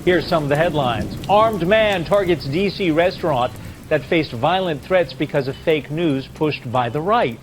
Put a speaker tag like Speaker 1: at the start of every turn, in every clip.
Speaker 1: Here's some of the headlines. Armed man targets D.C. restaurant that faced violent threats because of fake news pushed by the right.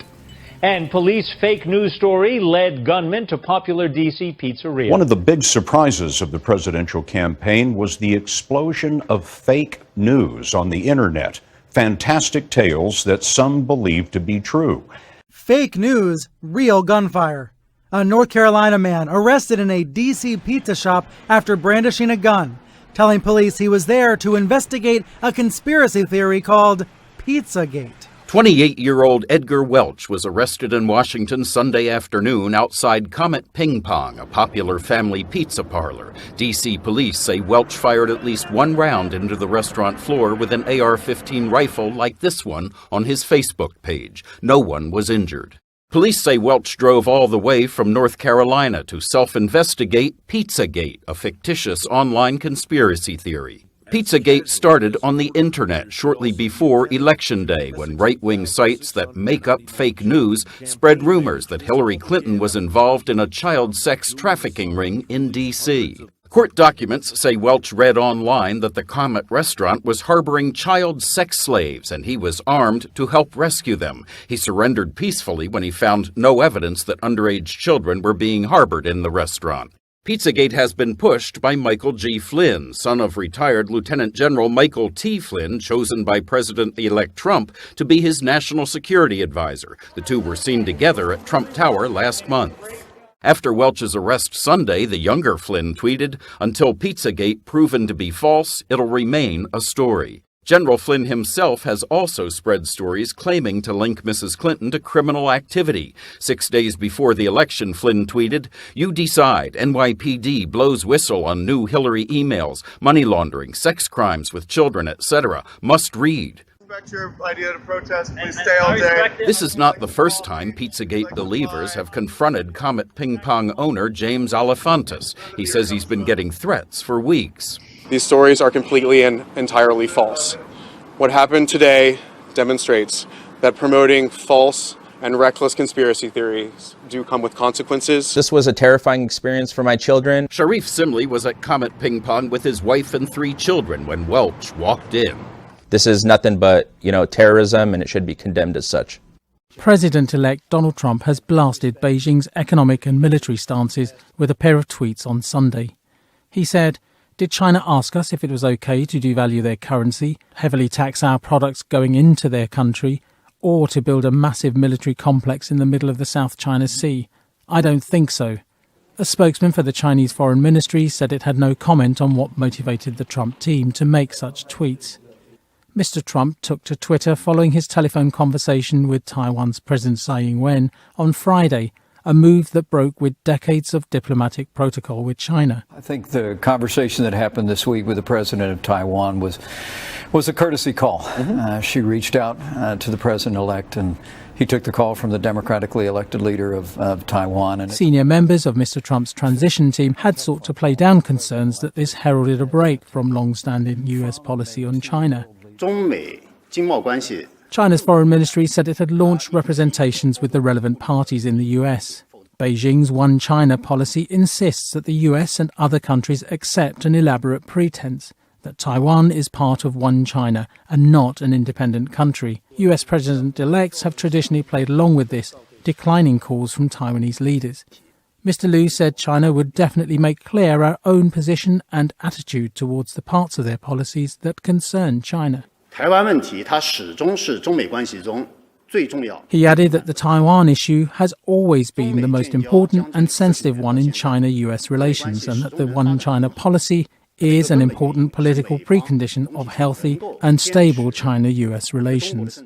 Speaker 1: And police fake news story led gunman to popular D.C. pizzeria.
Speaker 2: One of the big surprises of the presidential campaign was the explosion of fake news on the internet. Fantastic tales that some believe to be true.
Speaker 3: Fake news, real gunfire. A North Carolina man arrested in a D.C. pizza shop after brandishing a gun, telling police he was there to investigate a conspiracy theory called Pizzagate.
Speaker 4: 28-year-old Edgar Welch was arrested in Washington Sunday afternoon outside Comet Ping Pong, a popular family pizza parlor. D.C. police say Welch fired at least one round into the restaurant floor with an AR-15 rifle like this one on his Facebook page. No one was injured. Police say Welch drove all the way from North Carolina to self-investigate Pizzagate, a fictitious online conspiracy theory. Pizzagate started on the internet shortly before Election Day, when right-wing sites that make up fake news spread rumors that Hillary Clinton was involved in a child sex trafficking ring in D.C. Court documents say Welch read online that the Comet restaurant was harboring child sex slaves and he was armed to help rescue them. He surrendered peacefully when he found no evidence that underage children were being harbored in the restaurant. Pizzagate has been pushed by Michael G. Flynn, son of retired Lieutenant General Michael T. Flynn, chosen by President-elect Trump to be his national security advisor. The two were seen together at Trump Tower last month. After Welch's arrest Sunday, the younger Flynn tweeted, "Until Pizzagate proven to be false, it'll remain a story." General Flynn himself has also spread stories claiming to link Mrs. Clinton to criminal activity. 6 days before the election, Flynn tweeted, "You decide. NYPD blows whistle on new Hillary emails, money laundering, sex crimes with children, etc. Must read."
Speaker 5: Your idea to protest, please stay all day.
Speaker 4: This is not the first time Pizzagate believers have confronted Comet Ping Pong owner James Alefantis. He says he's been getting threats for weeks.
Speaker 5: These stories are completely and entirely false. What happened today demonstrates that promoting false and reckless conspiracy theories do come with consequences.
Speaker 6: This was a terrifying experience for my children.
Speaker 4: Sharif Simley was at Comet Ping Pong with his wife and 3 children when Welch walked in.
Speaker 6: This is nothing but, terrorism, and it should be condemned as such.
Speaker 3: President-elect Donald Trump has blasted Beijing's economic and military stances with a pair of tweets on Sunday. He said, "Did China ask us if it was okay to devalue their currency, heavily tax our products going into their country, or to build a massive military complex in the middle of the South China Sea? I don't think so." A spokesman for the Chinese Foreign Ministry said it had no comment on what motivated the Trump team to make such tweets. Mr. Trump took to Twitter following his telephone conversation with Taiwan's President Tsai Ing-wen on Friday, a move that broke with decades of diplomatic protocol with China.
Speaker 7: I think the conversation that happened this week with the president of Taiwan was a courtesy call. She reached out to the president-elect, and he took the call from the democratically elected leader of Taiwan. And
Speaker 3: senior members of Mr. Trump's transition team had sought to play down concerns that this heralded a break from long-standing U.S. policy on China. China's foreign ministry said it had launched representations with the relevant parties in the US. Beijing's One China policy insists that the US and other countries accept an elaborate pretense that Taiwan is part of One China and not an independent country. US president-elects have traditionally played along with this, declining calls from Taiwanese leaders. Mr. Liu said China would definitely make clear our own position and attitude towards the parts of their policies that concern China. He added that the Taiwan issue has always been the most important and sensitive one in China-US relations, and that the One China policy is an important political precondition of healthy and stable China-US relations.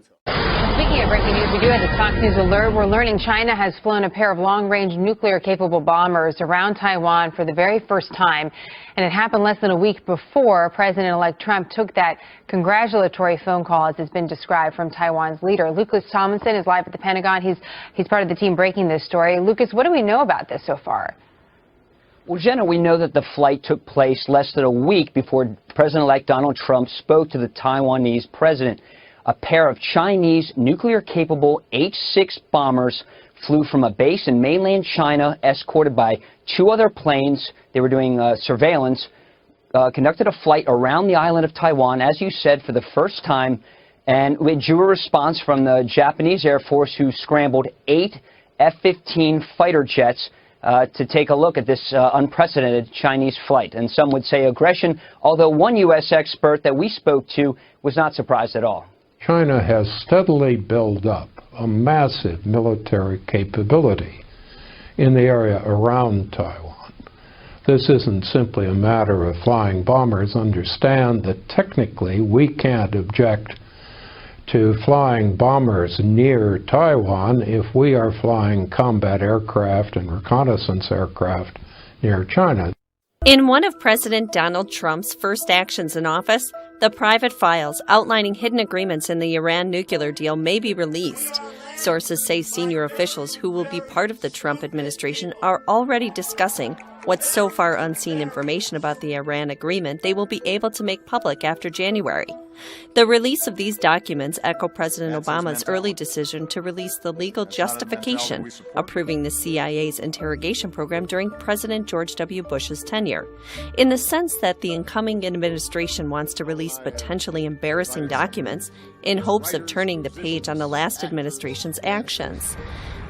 Speaker 8: Speaking of breaking news, we do have a Fox News alert. We're learning China has flown a pair of long-range nuclear-capable bombers around Taiwan for the very first time. And it happened less than a week before President-elect Trump took that congratulatory phone call, as has been described, from Taiwan's leader. Lucas Tomlinson is live at the Pentagon. He's part of the team breaking this story. Lucas, what do we know about this so far?
Speaker 9: Well, Jenna, we know that the flight took place less than a week before President-elect Donald Trump spoke to the Taiwanese president. A pair of Chinese nuclear-capable H-6 bombers flew from a base in mainland China, escorted by 2 other planes. They were doing surveillance conducted a flight around the island of Taiwan, as you said, for the first time, and it drew a response from the Japanese Air Force, who scrambled 8 F-15 fighter jets to take a look at this unprecedented Chinese flight. And some would say aggression, although one U.S. expert that we spoke to was not surprised at all.
Speaker 10: China has steadily built up a massive military capability in the area around Taiwan. This isn't simply a matter of flying bombers. Understand that technically we can't object to flying bombers near Taiwan if we are flying combat aircraft and reconnaissance aircraft near China.
Speaker 11: In one of President Donald Trump's first actions in office, the private files outlining hidden agreements in the Iran nuclear deal may be released. Sources say senior officials who will be part of the Trump administration are already discussing what's so far unseen information about the Iran agreement they will be able to make public after January. The release of these documents echo President Obama's early decision to release the legal justification approving the CIA's interrogation program during President George W. Bush's tenure, in the sense that the incoming administration wants to release potentially embarrassing documents in hopes of turning the page on the last administration's actions.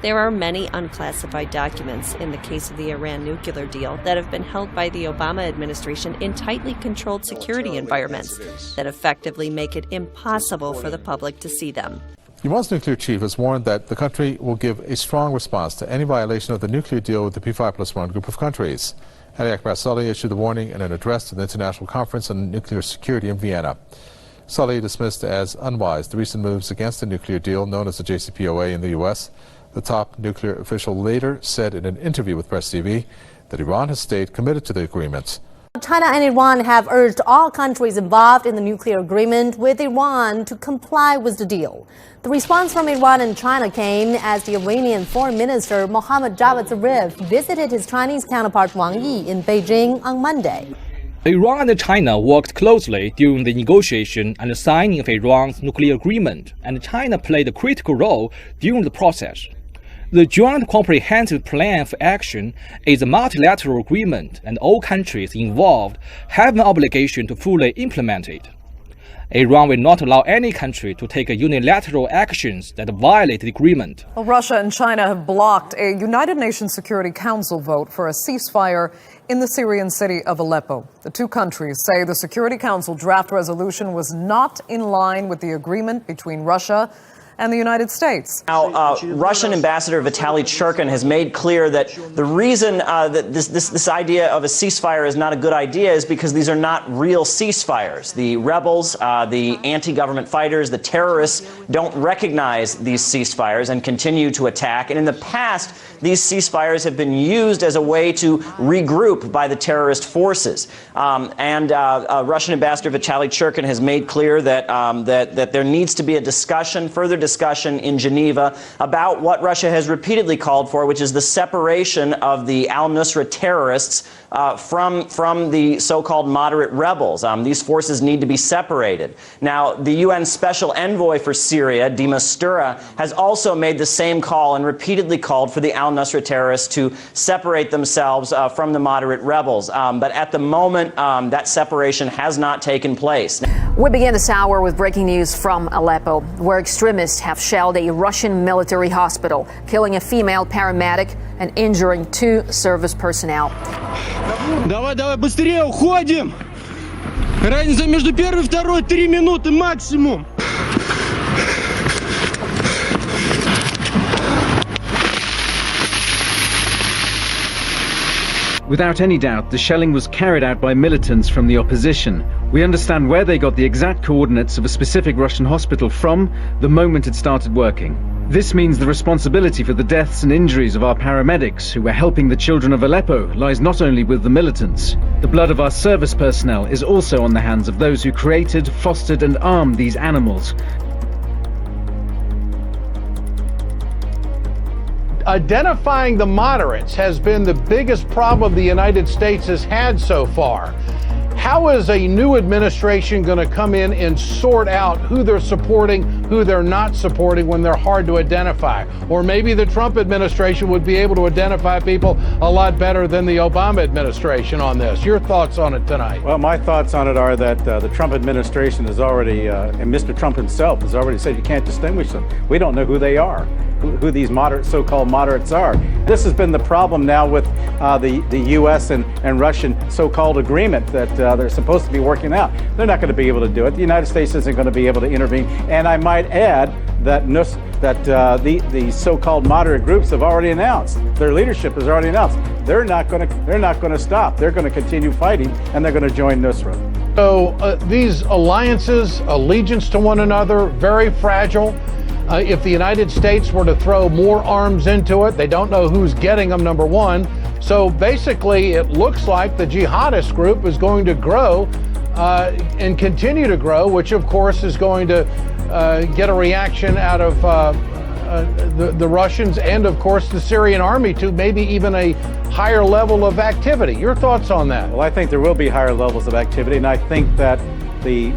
Speaker 11: There are many unclassified documents in the case of the Iran nuclear deal that have been held by the Obama administration in tightly controlled security environments that effectively make it impossible for the public to see them.
Speaker 12: Iran's nuclear chief has warned that the country will give a strong response to any violation of the nuclear deal with the P5+1 group of countries. Ali Akbar Saleh issued the warning in an address to the International Conference on Nuclear Security in Vienna. Saleh dismissed as unwise the recent moves against the nuclear deal known as the JCPOA in the U.S. The top nuclear official later said in an interview with Press TV that Iran has stayed committed to the agreement.
Speaker 13: China and Iran have urged all countries involved in the nuclear agreement with Iran to comply with the deal. The response from Iran and China came as the Iranian Foreign Minister Mohammad Javad Zarif visited his Chinese counterpart Wang Yi in Beijing on Monday.
Speaker 14: Iran and China worked closely during the negotiation and the signing of Iran's nuclear agreement, and China played a critical role during the process. The Joint Comprehensive Plan for Action is a multilateral agreement, and all countries involved have an obligation to fully implement it. Iran will not allow any country to take unilateral actions that violate the agreement.
Speaker 15: Well, Russia and China have blocked a United Nations Security Council vote for a ceasefire in the Syrian city of Aleppo. The two countries say the Security Council draft resolution was not in line with the agreement between Russia and the United States.
Speaker 16: Now, Russian Ambassador Vitaly Churkin has made clear that the reason that this idea of a ceasefire is not a good idea is because these are not real ceasefires. The rebels, the anti-government fighters, the terrorists don't recognize these ceasefires and continue to attack. And in the past, these ceasefires have been used as a way to regroup by the terrorist forces. Russian Ambassador Vitaly Churkin has made clear that that there needs to be a discussion, further discussion in Geneva about what Russia has repeatedly called for, which is the separation of the al-Nusra terrorists from the so-called moderate rebels. These forces need to be separated. Now, the UN Special Envoy for Syria, de Mistura, has also made the same call and repeatedly called for the al-Nusra terrorists to separate themselves from the moderate rebels. But at the moment, that separation has not taken place.
Speaker 17: We begin this hour with breaking news from Aleppo, where extremists have shelled a Russian military hospital, killing a female paramedic and injuring 2 service personnel.
Speaker 18: Давай, быстрее уходим! Разница между первой и второй 3 минуты максимум.
Speaker 19: Without any doubt, the shelling was carried out by militants from the opposition. We understand where they got the exact coordinates of a specific Russian hospital from the moment it started working. This means the responsibility for the deaths and injuries of our paramedics who were helping the children of Aleppo lies not only with the militants. The blood of our service personnel is also on the hands of those who created, fostered and armed these animals.
Speaker 20: Identifying the moderates has been the biggest problem the United States has had so far.
Speaker 10: How is a new administration going to come in and sort out who they're supporting, who they're not supporting when they're hard to identify? Or maybe the Trump administration would be able to identify people a lot better than the Obama administration on this. Your thoughts on it tonight?
Speaker 21: Well, my thoughts on it are that the Trump administration has already, and Mr. Trump himself has already said you can't distinguish them. We don't know who they are, who these so-called moderates are. This has been the problem now with the U.S. and Russian so-called agreement that they're supposed to be working out. They're not going to be able to do it. The United States isn't going to be able to intervene. And I might add that the so-called moderate groups have already announced, their leadership has already announced, they're not going to stop. They're going to continue fighting, and they're going to join Nusra.
Speaker 10: So these alliances, allegiance to one another, very fragile. If the United States were to throw more arms into it, they don't know who's getting them, number one. So basically, it looks like the jihadist group is going to grow and continue to grow, which of course is going to get a reaction out of the Russians and of course the Syrian army to maybe even a higher level of activity. Your thoughts on that?
Speaker 21: Well, I think there will be higher levels of activity, and I think that the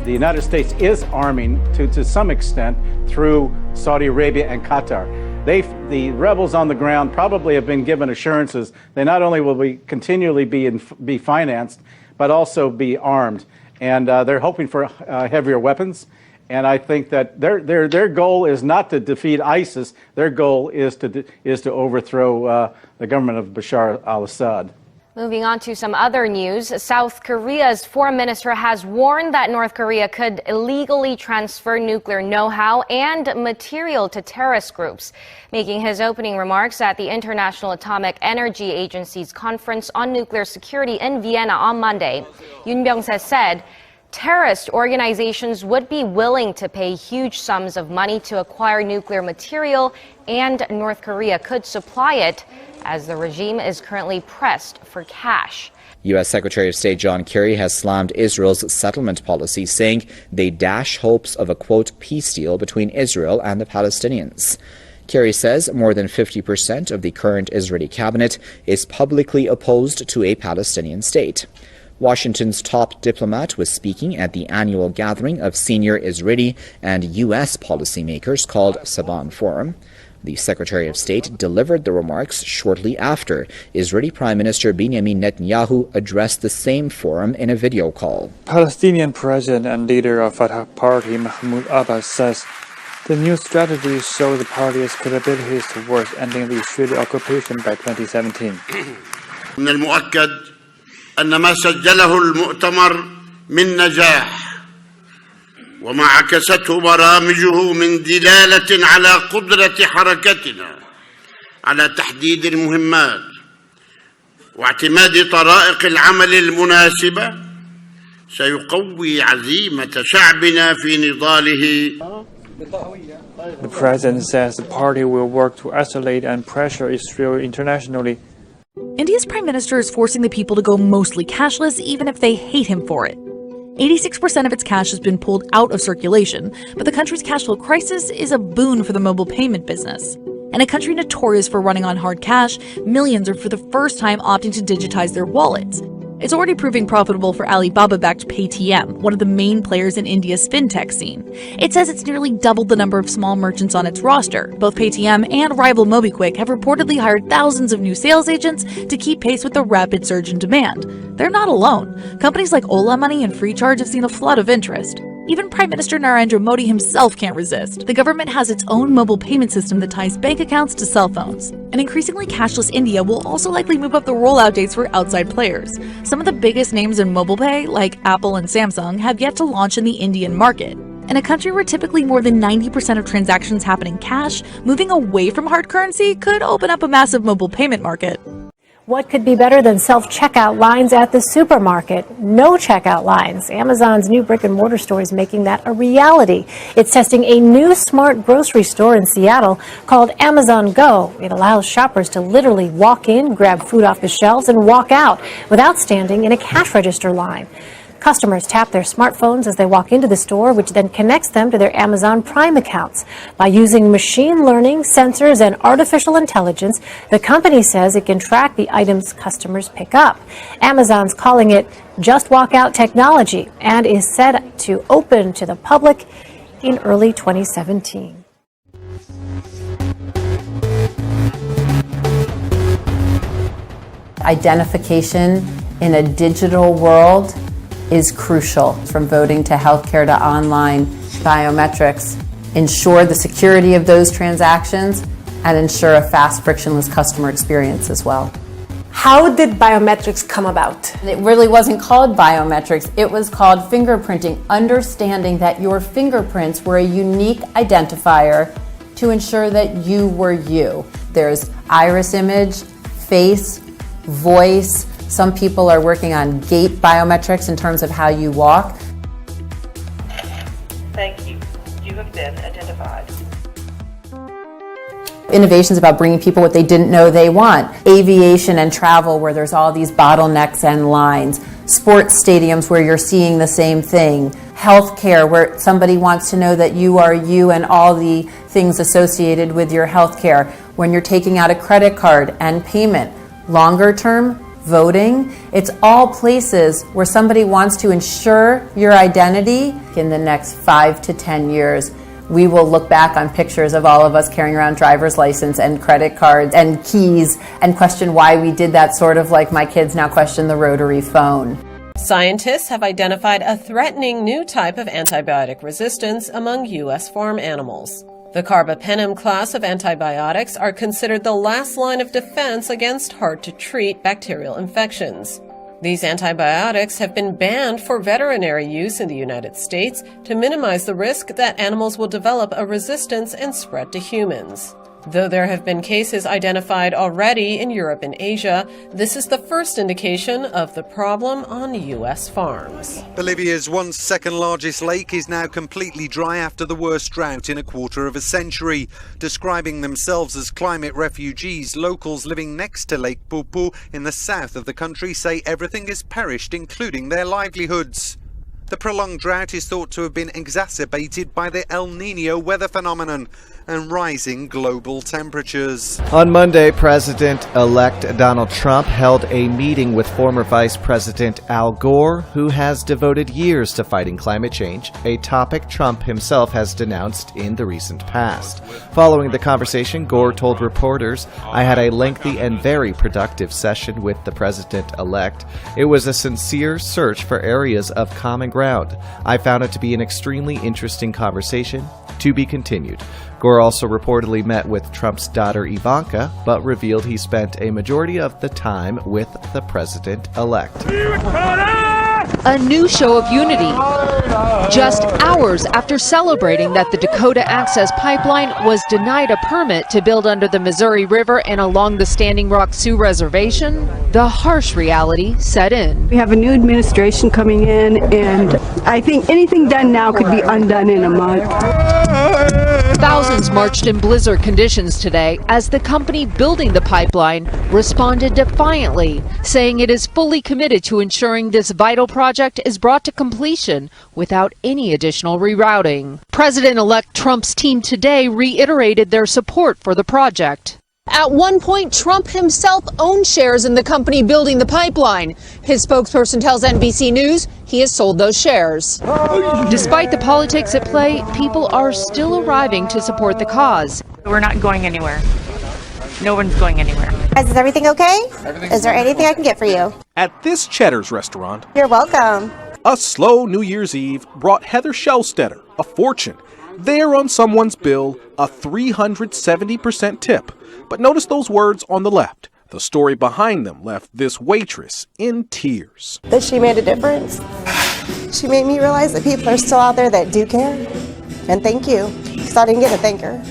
Speaker 21: United States is arming to some extent through Saudi Arabia and Qatar. The rebels on the ground probably have been given assurances they not only will continually be financed, but also be armed, and they're hoping for heavier weapons. And I think that their goal is not to defeat ISIS. Their goal is to overthrow the government of Bashar al-Assad.
Speaker 22: Moving on to some other news, South Korea's foreign minister has warned that North Korea could illegally transfer nuclear know-how and material to terrorist groups. Making his opening remarks at the International Atomic Energy Agency's conference on nuclear security in Vienna on Monday, Yoon Byung-se said terrorist organizations would be willing to pay huge sums of money to acquire nuclear material, and North Korea could supply it, as the regime is currently pressed for cash.
Speaker 23: U.S. Secretary of State John Kerry has slammed Israel's settlement policy, saying they dash hopes of a, quote, peace deal between Israel and the Palestinians. Kerry says more than 50% of the current Israeli cabinet is publicly opposed to a Palestinian state. Washington's top diplomat was speaking at the annual gathering of senior Israeli and U.S. policymakers called Saban Forum. The Secretary of State delivered the remarks shortly after Israeli Prime Minister Benjamin Netanyahu addressed the same forum in a video call.
Speaker 24: Palestinian President and leader of Fatah Party Mahmoud Abbas says the new strategy shows the party's capabilities towards ending the Israeli occupation by 2017.
Speaker 25: من المؤكد أن ما سجله المؤتمر من نجاح وما عكسته برامجه من دلالة على قدرة حركتنا على تحديد المهمات واعتماد طرائق العمل المناسبة سيقوي عزيمة شعبنا في نضاله.
Speaker 24: The president says the party will work to isolate and pressure Israel internationally.
Speaker 26: India's prime minister is forcing the people to go mostly cashless, even if they hate him for it. 86% of its cash has been pulled out of circulation, but the country's cash flow crisis is a boon for the mobile payment business. In a country notorious for running on hard cash, millions are for the first time opting to digitize their wallets. It's already proving profitable for Alibaba-backed Paytm, one of the main players in India's fintech scene. It says it's nearly doubled the number of small merchants on its roster. Both Paytm and rival MobiKwik have reportedly hired thousands of new sales agents to keep pace with the rapid surge in demand. They're not alone. Companies like Ola Money and FreeCharge have seen a flood of interest. Even Prime Minister Narendra Modi himself can't resist. The government has its own mobile payment system that ties bank accounts to cell phones. An increasingly cashless India will also likely move up the rollout dates for outside players. Some of the biggest names in mobile pay, like Apple and Samsung, have yet to launch in the Indian market. In a country where typically more than 90% of transactions happen in cash, moving away from hard currency could open up a massive mobile payment market.
Speaker 27: What could be better than self-checkout lines at the supermarket? No checkout lines. Amazon's new brick-and-mortar store is making that a reality. It's testing a new smart grocery store in Seattle called Amazon Go. It allows shoppers to literally walk in, grab food off the shelves, and walk out without standing in a cash register line. Customers tap their smartphones as they walk into the store, which then connects them to their Amazon Prime accounts. By using machine learning, sensors, and artificial intelligence, the company says it can track the items customers pick up. Amazon's calling it Just Walk Out technology and is set to open to the public in early 2017.
Speaker 1: Identification in a digital world is crucial. From voting to healthcare to online biometrics, ensure the security of those transactions and ensure a fast, frictionless customer experience as well.
Speaker 27: How did biometrics come about?
Speaker 1: It really wasn't called biometrics. It was called fingerprinting, understanding that your fingerprints were a unique identifier to ensure that you were you. There's iris image, face, voice. Some people are working on gait biometrics in terms of how you walk.
Speaker 2: Thank you. You have been identified.
Speaker 1: Innovations about bringing people what they didn't know they want. Aviation and travel where there's all these bottlenecks and lines. Sports stadiums where you're seeing the same thing. Healthcare where somebody wants to know that you are you and all the things associated with your healthcare. When you're taking out a credit card and payment. Longer term, voting. It's all places where somebody wants to ensure your identity. In the next 5 to 10 years, we will look back on pictures of all of us carrying around driver's license and credit cards and keys and question why we did that, sort of like my kids now question the rotary phone.
Speaker 3: Scientists have identified a threatening new type of antibiotic resistance among U.S. farm animals. The carbapenem class of antibiotics are considered the last line of defense against hard-to-treat bacterial infections. These antibiotics have been banned for veterinary use in the United States to minimize the risk that animals will develop a resistance and spread to humans. Though there have been cases identified already in Europe and Asia, this is the first indication of the problem on U.S. farms.
Speaker 4: Bolivia's once second largest lake is now completely dry after the worst drought in a quarter of a century. Describing themselves as climate refugees, locals living next to Lake Pupu in the south of the country say everything has perished, including their livelihoods. The prolonged drought is thought to have been exacerbated by the El Niño weather phenomenon and rising global temperatures.
Speaker 5: On Monday, President-elect Donald Trump held a meeting with former Vice President Al Gore, who has devoted years to fighting climate change, a topic Trump himself has denounced in the recent past. Following the conversation, Gore told reporters, "I had a lengthy and very productive session with the president-elect. It was a sincere search for areas of common ground. I found it to be an extremely interesting conversation, to be continued." Gore also reportedly met with Trump's daughter Ivanka, but revealed he spent a majority of the time with the president-elect.
Speaker 6: A new show of unity, just hours after celebrating that the Dakota Access Pipeline was denied a permit to build under the Missouri River and along the Standing Rock Sioux Reservation, the harsh reality set in.
Speaker 7: We have a new administration coming in, and I think anything done now could be undone in a month.
Speaker 6: Thousands marched in blizzard conditions today as the company building the pipeline responded defiantly, saying it is fully committed to ensuring this vital project is brought to completion without any additional rerouting. President-elect Trump's team today reiterated their support for the project.
Speaker 28: At one point, Trump himself owned shares in the company building the pipeline. His spokesperson tells NBC News he has sold those shares.
Speaker 6: Despite the politics at play, people are still arriving to support the cause.
Speaker 29: We're not going anywhere. No one's going anywhere.
Speaker 30: Guys, is everything okay? Is there anything I can get for you?
Speaker 31: At this Cheddar's restaurant,
Speaker 30: you're welcome.
Speaker 31: A slow New Year's Eve brought Heather Shellstetter a fortune. There on someone's bill, a 370% tip. But notice those words on the left. The story behind them left this waitress in tears.
Speaker 30: That she made a difference. She made me realize that people are still out there that do care. And thank you, because I didn't get to thank her.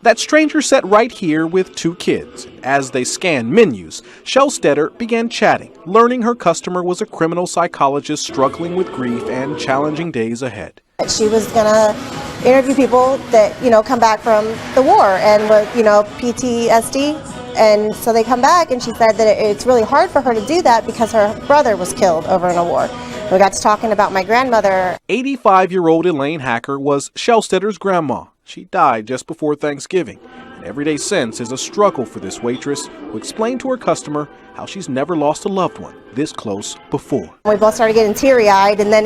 Speaker 31: That stranger sat right here with two kids. As they scanned menus, Shellstetter began chatting, learning her customer was a criminal psychologist struggling with grief and challenging days ahead.
Speaker 30: She was going to interview people that, come back from the war and with, PTSD. And so they come back and she said that it's really hard for her to do that because her brother was killed over in a war. We got to talking about my grandmother.
Speaker 31: 85-year-old Elaine Hacker was Shellstetter's grandma. She died just before Thanksgiving. And every day since is a struggle for this waitress, who explained to her customer how she's never lost a loved one this close before.
Speaker 30: We both started getting teary-eyed, and then,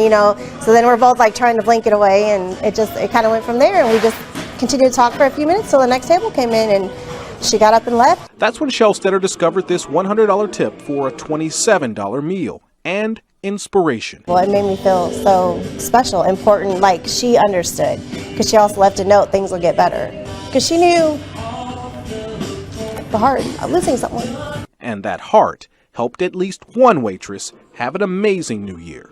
Speaker 30: so then we're both like trying to blink it away, and it kind of went from there, and we just continued to talk for a few minutes till the next table came in, and she got up and left.
Speaker 31: That's when Shellstetter discovered this $100 tip for a $27 meal and inspiration.
Speaker 30: Well, it made me feel so special, important, like she understood, because she also left a note, things will get better, because she knew the heart of losing someone.
Speaker 31: And that heart helped at least one waitress have an amazing new year.